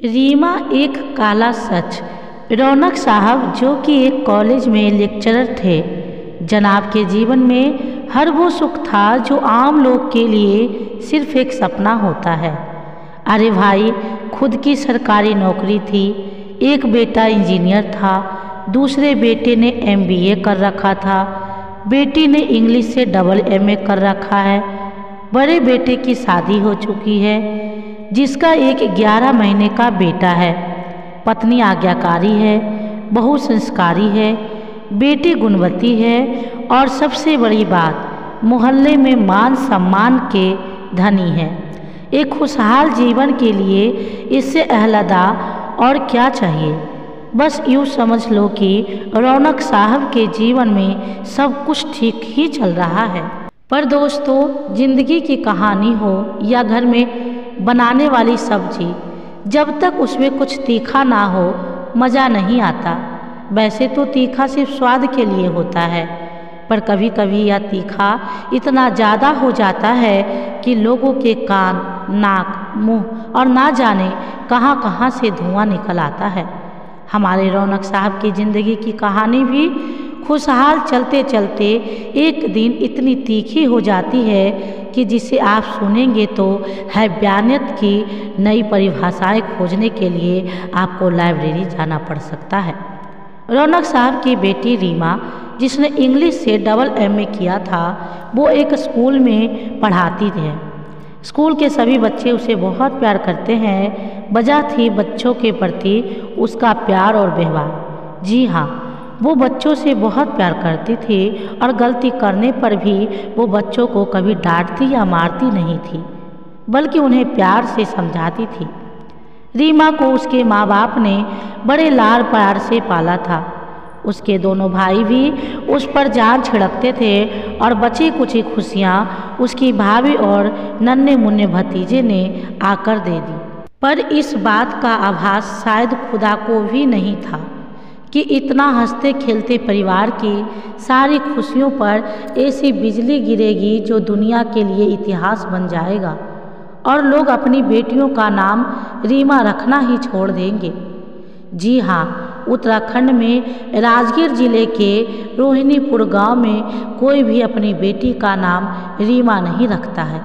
रीमा एक काला सच। रौनक साहब, जो कि एक कॉलेज में लेक्चरर थे, जनाब के जीवन में हर वो सुख था जो आम लोग के लिए सिर्फ एक सपना होता है। अरे भाई, खुद की सरकारी नौकरी थी, एक बेटा इंजीनियर था, दूसरे बेटे ने MBA कर रखा था, बेटी ने इंग्लिश से डबल MA कर रखा है, बड़े बेटे की शादी हो चुकी है, जिसका एक 11 महीने का बेटा है, पत्नी आज्ञाकारी है, बहू संस्कारी है, बेटी गुणवती है और सबसे बड़ी बात, मोहल्ले में मान सम्मान के धनी है। एक खुशहाल जीवन के लिए इससे अहलदा और क्या चाहिए। बस यूँ समझ लो कि रौनक साहब के जीवन में सब कुछ ठीक ही चल रहा है। पर दोस्तों, जिंदगी की कहानी हो या घर में बनाने वाली सब्जी, जब तक उसमें कुछ तीखा ना हो मज़ा नहीं आता। वैसे तो तीखा सिर्फ स्वाद के लिए होता है, पर कभी कभी यह तीखा इतना ज़्यादा हो जाता है कि लोगों के कान, नाक, मुंह और ना जाने कहाँ कहाँ से धुआं निकल आता है। हमारे रौनक साहब की ज़िंदगी की कहानी भी खुशहाल चलते चलते एक दिन इतनी तीखी हो जाती है कि जिसे आप सुनेंगे तो हैवानियत की नई परिभाषाएं खोजने के लिए आपको लाइब्रेरी जाना पड़ सकता है। रौनक साहब की बेटी रीमा, जिसने इंग्लिश से डबल MA किया था, वो एक स्कूल में पढ़ाती थी। स्कूल के सभी बच्चे उसे बहुत प्यार करते हैं। वजह थी बच्चों के प्रति उसका प्यार और व्यवहार। जी हाँ, वो बच्चों से बहुत प्यार करती थी और गलती करने पर भी वो बच्चों को कभी डांटती या मारती नहीं थी, बल्कि उन्हें प्यार से समझाती थी। रीमा को उसके माँ बाप ने बड़े लाड़ प्यार से पाला था। उसके दोनों भाई भी उस पर जान छिड़कते थे और बची कुची खुशियाँ उसकी भाभी और नन्हे मुन्ने भतीजे ने आकर दे दी। पर इस बात का आभास शायद खुदा को भी नहीं था कि इतना हंसते खेलते परिवार की सारी खुशियों पर ऐसी बिजली गिरेगी जो दुनिया के लिए इतिहास बन जाएगा और लोग अपनी बेटियों का नाम रीमा रखना ही छोड़ देंगे। जी हाँ, उत्तराखंड में राजगीर जिले के रोहिणीपुर गांव में कोई भी अपनी बेटी का नाम रीमा नहीं रखता है।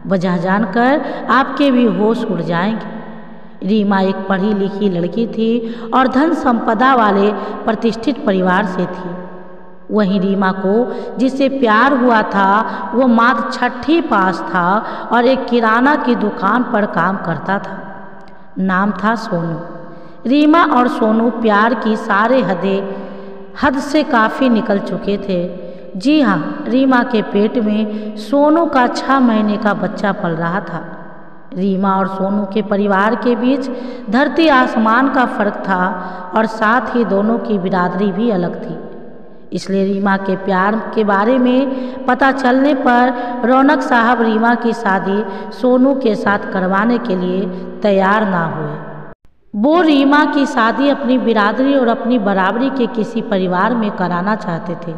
वजह जानकर आपके भी होश उड़ जाएंगे। रीमा एक पढ़ी लिखी लड़की थी और धन संपदा वाले प्रतिष्ठित परिवार से थी। वहीं रीमा को जिससे प्यार हुआ था वो मात्र 6ठी पास था और एक किराना की दुकान पर काम करता था। नाम था सोनू। रीमा और सोनू प्यार की सारे हद से काफ़ी निकल चुके थे। जी हाँ, रीमा के पेट में सोनू का 6 महीने का बच्चा पल रहा था। रीमा और सोनू के परिवार के बीच धरती आसमान का फर्क था और साथ ही दोनों की बिरादरी भी अलग थी। इसलिए रीमा के प्यार के बारे में पता चलने पर रौनक साहब रीमा की शादी सोनू के साथ करवाने के लिए तैयार ना हुए। वो रीमा की शादी अपनी बिरादरी और अपनी बराबरी के किसी परिवार में कराना चाहते थे,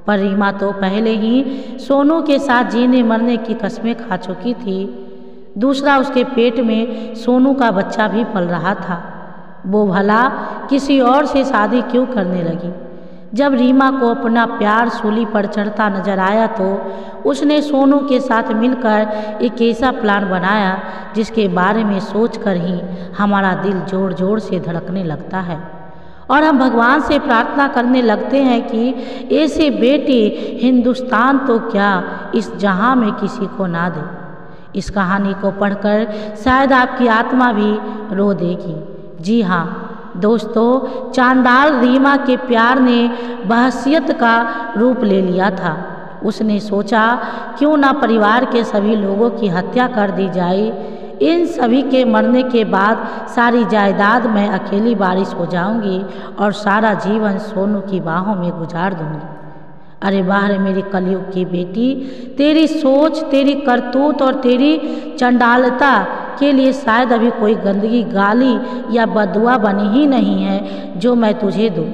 पर रीमा तो पहले ही सोनू के साथ जीने मरने की कस्में खा चुकी थी। दूसरा, उसके पेट में सोनू का बच्चा भी पल रहा था। वो भला किसी और से शादी क्यों करने लगी। जब रीमा को अपना प्यार सूली पर चढ़ता नजर आया तो उसने सोनू के साथ मिलकर एक ऐसा प्लान बनाया जिसके बारे में सोचकर ही हमारा दिल जोर जोर से धड़कने लगता है और हम भगवान से प्रार्थना करने लगते हैं कि ऐसी बेटी हिंदुस्तान तो क्या इस जहां में किसी को ना दे। इस कहानी को पढ़कर शायद आपकी आत्मा भी रो देगी। जी हाँ दोस्तों, चांडाल रीमा के प्यार ने बहसियत का रूप ले लिया था। उसने सोचा क्यों ना परिवार के सभी लोगों की हत्या कर दी जाए। इन सभी के मरने के बाद सारी जायदाद मैं अकेली वारिस हो जाऊंगी और सारा जीवन सोनू की बाहों में गुजार दूंगी। अरे वाह रे मेरी कलयुग की बेटी, तेरी सोच, तेरी करतूत और तेरी चंडालता के लिए शायद अभी कोई गंदगी, गाली या बदुआ बनी ही नहीं है जो मैं तुझे दूँ।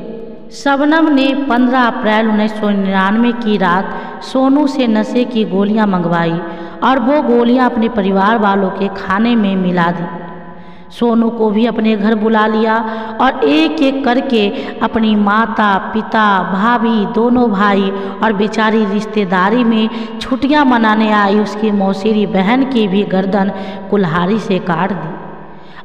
शबनम ने 15 अप्रैल 1999 की रात सोनू से नशे की गोलियां मंगवाई और वो गोलियां अपने परिवार वालों के खाने में मिला दी। सोनू को भी अपने घर बुला लिया और एक एक करके अपनी माता पिता भाभी दोनों भाई और बेचारी रिश्तेदारी में छुट्टियां मनाने आई उसकी मौसेरी बहन की भी गर्दन कुल्हाड़ी से काट दी।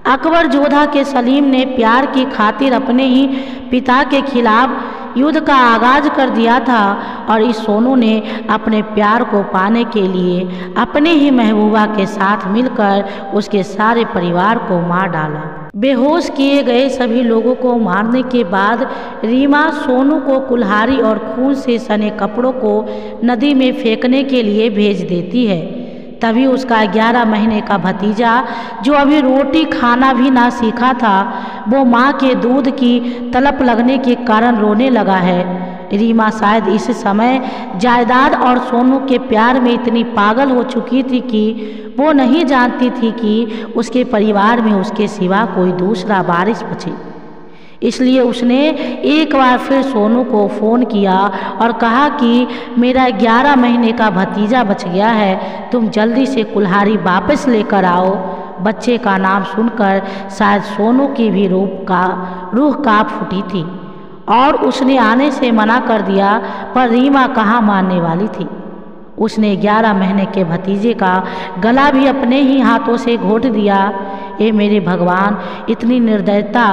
अकबर जोधा के सलीम ने प्यार की खातिर अपने ही पिता के खिलाफ युद्ध का आगाज कर दिया था और इस सोनू ने अपने प्यार को पाने के लिए अपने ही महबूबा के साथ मिलकर उसके सारे परिवार को मार डाला। बेहोश किए गए सभी लोगों को मारने के बाद रीमा सोनू को कुल्हाड़ी और खून से सने कपड़ों को नदी में फेंकने के लिए भेज देती है। तभी उसका 11 महीने का भतीजा जो अभी रोटी खाना भी ना सीखा था वो माँ के दूध की तलब लगने के कारण रोने लगा है। रीमा शायद इस समय जायदाद और सोनू के प्यार में इतनी पागल हो चुकी थी कि वो नहीं जानती थी कि उसके परिवार में उसके सिवा कोई दूसरा वारिस बचे। इसलिए उसने एक बार फिर सोनू को फ़ोन किया और कहा कि मेरा 11 महीने का भतीजा बच गया है, तुम जल्दी से कुल्हाड़ी वापस लेकर आओ। बच्चे का नाम सुनकर शायद सोनू की भी रूह काँप उठी थी और उसने आने से मना कर दिया, पर रीमा कहाँ मानने वाली थी। उसने 11 महीने के भतीजे का गला भी अपने ही हाथों से घोंट दिया। ए मेरे भगवान, इतनी निर्दयता,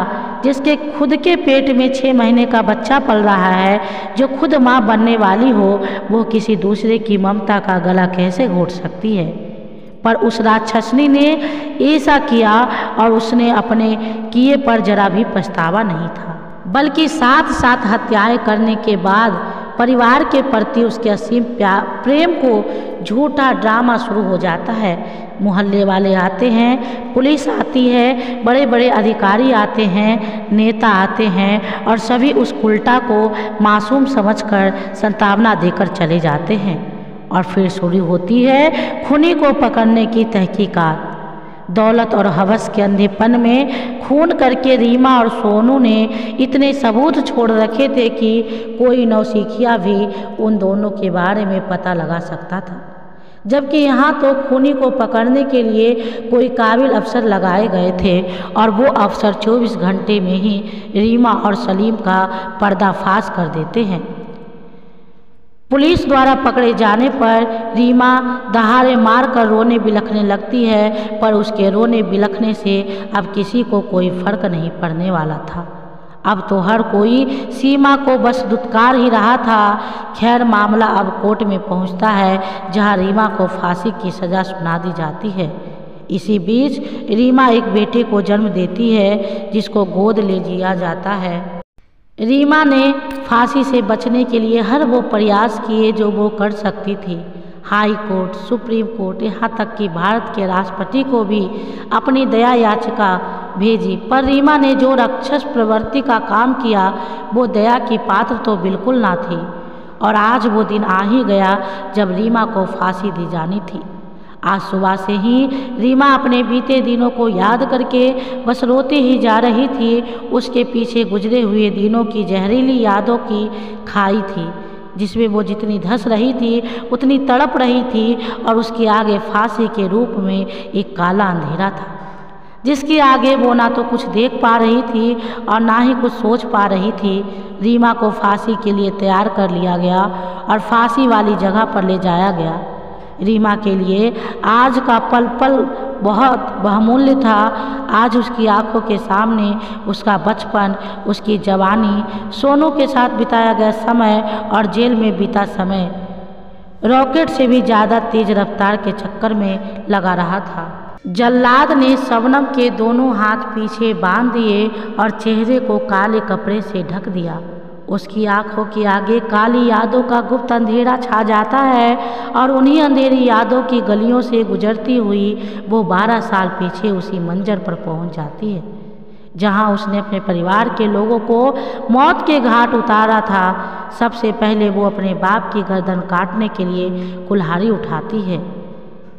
जिसके खुद के पेट में 6 महीने का बच्चा पल रहा है, जो खुद माँ बनने वाली हो, वो किसी दूसरे की ममता का गला कैसे घोंट सकती है। पर उस राक्षसनी ने ऐसा किया और उसने अपने किए पर जरा भी पछतावा नहीं था, बल्कि साथ साथ हत्याएं करने के बाद परिवार के प्रति उसके असीम प्रेम को झूठा ड्रामा शुरू हो जाता है। मोहल्ले वाले आते हैं, पुलिस आती है, बड़े बड़े अधिकारी आते हैं, नेता आते हैं और सभी उस उल्टा को मासूम समझकर संतावना देकर चले जाते हैं। और फिर शुरू होती है खूनी को पकड़ने की तहकीकात। दौलत और हवस के अंधेपन में खून करके रीमा और सोनू ने इतने सबूत छोड़ रखे थे कि कोई नौसिखिया भी उन दोनों के बारे में पता लगा सकता था, जबकि यहाँ तो खूनी को पकड़ने के लिए कोई काबिल अफसर लगाए गए थे और वो अफसर 24 घंटे में ही रीमा और सलीम का पर्दाफाश कर देते हैं। पुलिस द्वारा पकड़े जाने पर रीमा दहाड़े मार कर रोने बिलखने लगती है, पर उसके रोने बिलखने से अब किसी को कोई फर्क नहीं पड़ने वाला था। अब तो हर कोई सीमा को बस दुत्कार ही रहा था। खैर, मामला अब कोर्ट में पहुंचता है, जहां रीमा को फांसी की सज़ा सुना दी जाती है। इसी बीच रीमा एक बेटे को जन्म देती है, जिसको गोद ले लिया जाता है। रीमा ने फांसी से बचने के लिए हर वो प्रयास किए जो वो कर सकती थी। हाई कोर्ट, सुप्रीम कोर्ट, यहाँ तक कि भारत के राष्ट्रपति को भी अपनी दया याचिका भेजी, पर रीमा ने जो राक्षस प्रवृत्ति का काम किया वो दया की पात्र तो बिल्कुल ना थी। और आज वो दिन आ ही गया जब रीमा को फांसी दी जानी थी। आज सुबह से ही रीमा अपने बीते दिनों को याद करके बस रोती ही जा रही थी। उसके पीछे गुजरे हुए दिनों की जहरीली यादों की खाई थी, जिसमें वो जितनी धंस रही थी उतनी तड़प रही थी, और उसके आगे फांसी के रूप में एक काला अंधेरा था, जिसके आगे वो ना तो कुछ देख पा रही थी और ना ही कुछ सोच पा रही थी। रीमा को फांसी के लिए तैयार कर लिया गया और फांसी वाली जगह पर ले जाया गया। रीमा के लिए आज का पल पल बहुत बहुमूल्य था। आज उसकी आंखों के सामने उसका बचपन, उसकी जवानी, सोनू के साथ बिताया गया समय और जेल में बीता समय रॉकेट से भी ज़्यादा तेज रफ्तार के चक्कर में लगा रहा था। जल्लाद ने शबनम के दोनों हाथ पीछे बांध दिए और चेहरे को काले कपड़े से ढक दिया। उसकी आंखों के आगे काली यादों का गुप्त अंधेरा छा जाता है और उन्हीं अंधेरी यादों की गलियों से गुजरती हुई वो 12 साल पीछे उसी मंजर पर पहुंच जाती है, जहां उसने अपने परिवार के लोगों को मौत के घाट उतारा था। सबसे पहले वो अपने बाप की गर्दन काटने के लिए कुल्हाड़ी उठाती है।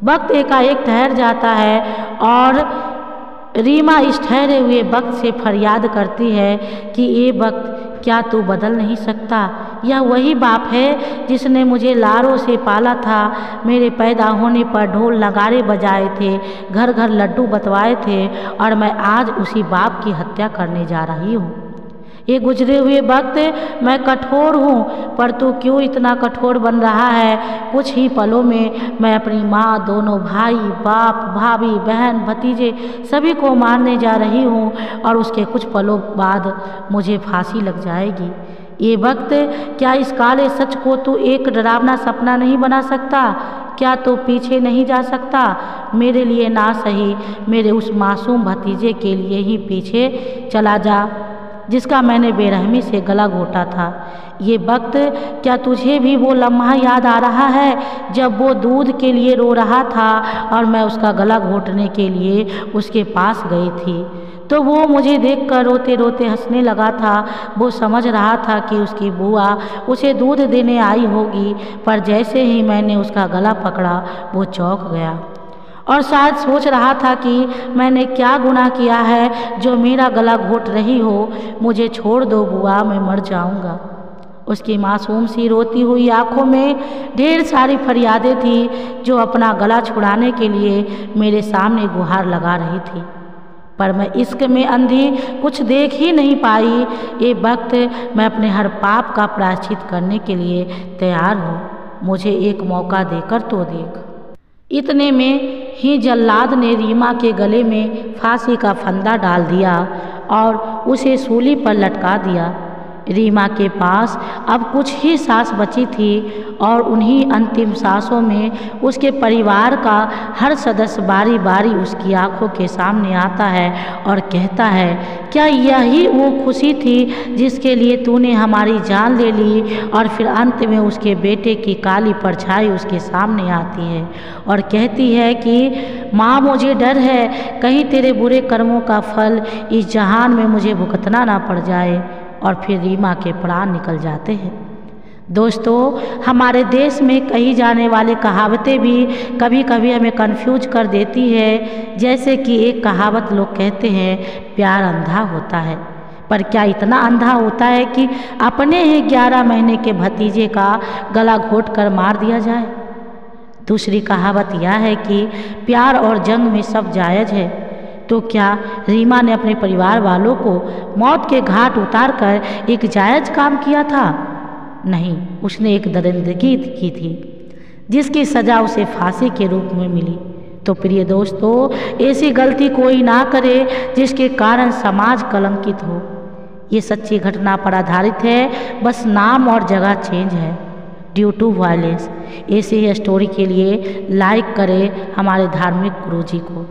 वक्त एकाएक ठहर जाता है और रीमा इस ठहरे हुए वक्त से फरियाद करती है कि ये वक्त क्या तू बदल नहीं सकता? यह वही बाप है जिसने मुझे लाड़ों से पाला था, मेरे पैदा होने पर ढोल नगाड़े बजाए थे, घर घर लड्डू बंटवाए थे, और मैं आज उसी बाप की हत्या करने जा रही हूँ। ये गुजरे हुए वक्त मैं कठोर हूँ, पर तू क्यों इतना कठोर बन रहा है? कुछ ही पलों में मैं अपनी माँ, दोनों भाई, बाप, भाभी, बहन, भतीजे सभी को मारने जा रही हूँ, और उसके कुछ पलों बाद मुझे फांसी लग जाएगी। ये वक्त, क्या इस काले सच को तू एक डरावना सपना नहीं बना सकता? क्या तू पीछे नहीं जा सकता? मेरे लिए ना सही, मेरे उस मासूम भतीजे के लिए ही पीछे चला जा जिसका मैंने बेरहमी से गला घोटा था। ये वक्त, क्या तुझे भी वो लम्हा याद आ रहा है जब वो दूध के लिए रो रहा था और मैं उसका गला घोटने के लिए उसके पास गई थी? तो वो मुझे देखकर रोते रोते हंसने लगा था। वो समझ रहा था कि उसकी बुआ उसे दूध देने आई होगी, पर जैसे ही मैंने उसका गला पकड़ा वो चौंक गया और शायद सोच रहा था कि मैंने क्या गुनाह किया है जो मेरा गला घोट रही हो। मुझे छोड़ दो बुआ, मैं मर जाऊंगा। उसकी मासूम सी रोती हुई आंखों में ढेर सारी फरियादें थी जो अपना गला छुड़ाने के लिए मेरे सामने गुहार लगा रही थी, पर मैं इश्क में अंधी कुछ देख ही नहीं पाई। ये वक्त, मैं अपने हर पाप का प्रायश्चित करने के लिए तैयार हूँ। मुझे एक मौका देकर तो देख। इतने में ही जल्लाद ने रीमा के गले में फांसी का फंदा डाल दिया और उसे सूली पर लटका दिया। रीमा के पास अब कुछ ही सांस बची थी और उन्हीं अंतिम सांसों में उसके परिवार का हर सदस्य बारी बारी उसकी आंखों के सामने आता है और कहता है, क्या यही वो खुशी थी जिसके लिए तूने हमारी जान ले ली? और फिर अंत में उसके बेटे की काली परछाई उसके सामने आती है और कहती है कि माँ, मुझे डर है कहीं तेरे बुरे कर्मों का फल इस जहान में मुझे भुगतना ना पड़ जाए। और फिर रीमा के प्राण निकल जाते हैं। दोस्तों, हमारे देश में कही जाने वाली कहावतें भी कभी कभी हमें कंफ्यूज कर देती है। जैसे कि एक कहावत लोग कहते हैं, प्यार अंधा होता है। पर क्या इतना अंधा होता है कि अपने ही 11 महीने के भतीजे का गला घोट कर मार दिया जाए? दूसरी कहावत यह है कि प्यार और जंग में सब जायज़ है। तो क्या रीमा ने अपने परिवार वालों को मौत के घाट उतारकर एक जायज़ काम किया था? नहीं, उसने एक दरिंदगी की थी जिसकी सज़ा उसे फांसी के रूप में मिली। तो प्रिय दोस्तों, ऐसी गलती कोई ना करे जिसके कारण समाज कलंकित हो। ये सच्ची घटना पर आधारित है, बस नाम और जगह चेंज है ड्यू टू वायलेंस। ऐसी ही स्टोरी के लिए लाइक करें हमारे धार्मिक गुरुजी को।